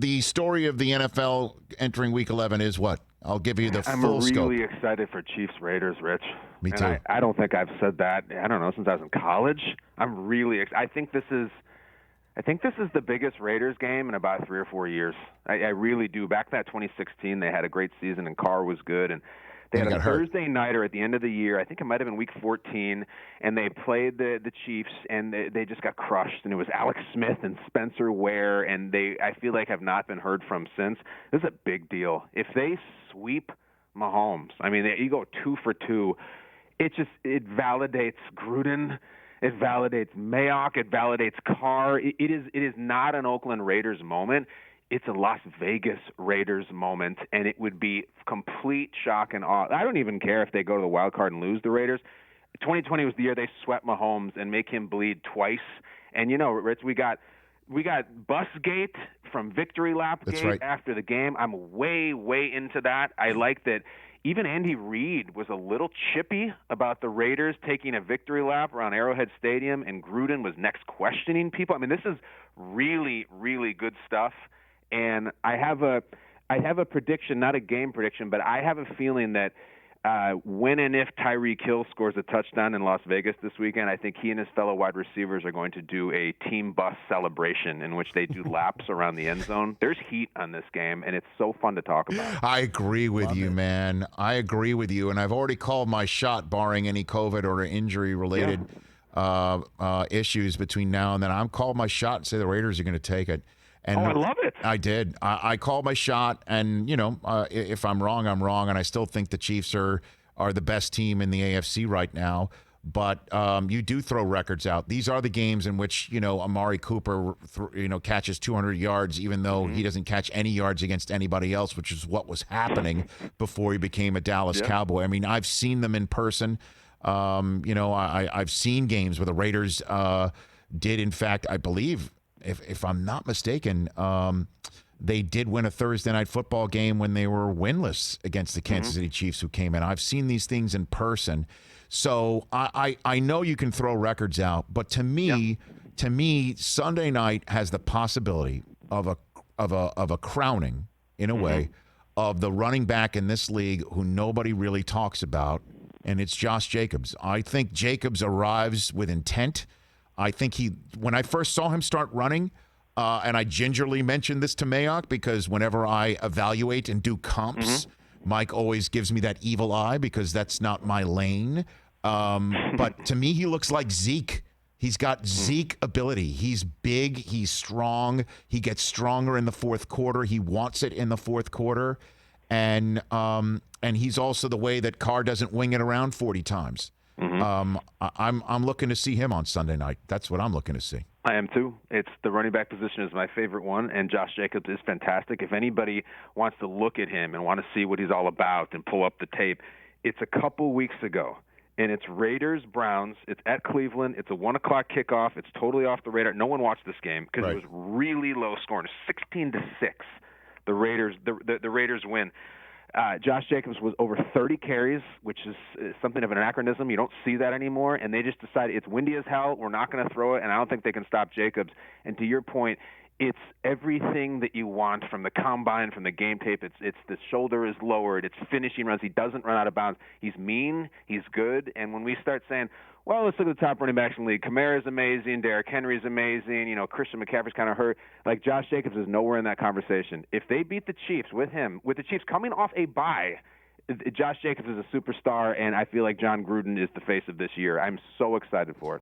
the story of the NFL entering Week 11 is what? I'll give you the full scope. I'm really excited for Chiefs-Raiders, Rich. Me too. And I don't think I've said that, I don't know, since I was in college. I'm really excited. I think this is the biggest Raiders game in about 3 or 4 years. I really do. Back in that 2016, they had a great season, and Carr was good, and they had a Thursday nighter at the end of the year. I think it might have been Week 14, and they played the Chiefs, and they just got crushed. And it was Alex Smith and Spencer Ware, and I feel like have not been heard from since. This is a big deal. If they sweep Mahomes, I mean, you go 2 for 2. It validates Gruden. It validates Mayock. It validates Carr. It is not an Oakland Raiders moment. It's a Las Vegas Raiders moment, and it would be complete shock and awe. I don't even care if they go to the wild card and lose the Raiders. 2020 was the year they swept Mahomes and make him bleed twice. And, Rich, we got Busgate from Victory Lap Gate after the game. I'm way, way into that. I like that. Even Andy Reid was a little chippy about the Raiders taking a victory lap around Arrowhead Stadium, and Gruden was next questioning people. I mean, this is really, really good stuff. And I have a prediction, not a game prediction, but I have a feeling that when and if Tyreek Hill scores a touchdown in Las Vegas this weekend, I think he and his fellow wide receivers are going to do a team bus celebration in which they do laps around the end zone. There's heat on this game, and it's so fun to talk about. I agree with you, man. I agree with you, and I've already called my shot, barring any COVID or injury-related issues between now and then. I'm called my shot and say the Raiders are going to take it. And I love it. I did. I called my shot, and if I'm wrong, I'm wrong, and I still think the Chiefs are the best team in the AFC right now. But you do throw records out. These are the games in which Amari Cooper catches 200 yards, even though he doesn't catch any yards against anybody else, which is what was happening before he became a Dallas Cowboy. I mean, I've seen them in person. I've seen games where the Raiders did, in fact, I believe. If I'm not mistaken, they did win a Thursday night football game when they were winless against the Kansas City Chiefs, who came in. I've seen these things in person, so I know you can throw records out. But to me, Sunday night has the possibility of a crowning, in a way, of the running back in this league who nobody really talks about, and it's Josh Jacobs. I think Jacobs arrives with intent. I think when I first saw him start running, and I gingerly mentioned this to Mayock because whenever I evaluate and do comps, Mike always gives me that evil eye because that's not my lane. But to me, he looks like Zeke. He's got Zeke ability. He's big. He's strong. He gets stronger in the fourth quarter. He wants it in the fourth quarter. And he's also the way that Carr doesn't wing it around 40 times. I'm looking to see him on Sunday night. That's what I'm looking to see. I am too. It's the running back position is my favorite one, and Josh Jacobs is fantastic. If anybody wants to look at him and want to see what he's all about and pull up the tape, it's a couple weeks ago, and it's Raiders-Browns. It's at Cleveland. It's a 1 o'clock kickoff. It's totally off the radar. No one watched this game because it was really low scoring, 16-6. The Raiders win. Josh Jacobs was over 30 carries, which is something of an anachronism. You don't see that anymore. And they just decided it's windy as hell. We're not going to throw it. And I don't think they can stop Jacobs. And to your point, it's everything that you want from the combine, from the game tape. It's the shoulder is lowered. It's finishing runs. He doesn't run out of bounds. He's mean. He's good. And when we start saying, well, let's look at the top running backs in the league. Kamara's amazing. Derrick Henry's amazing. Christian McCaffrey's kind of hurt. Like, Josh Jacobs is nowhere in that conversation. If they beat the Chiefs with the Chiefs coming off a bye, Josh Jacobs is a superstar, and I feel like John Gruden is the face of this year. I'm so excited for it.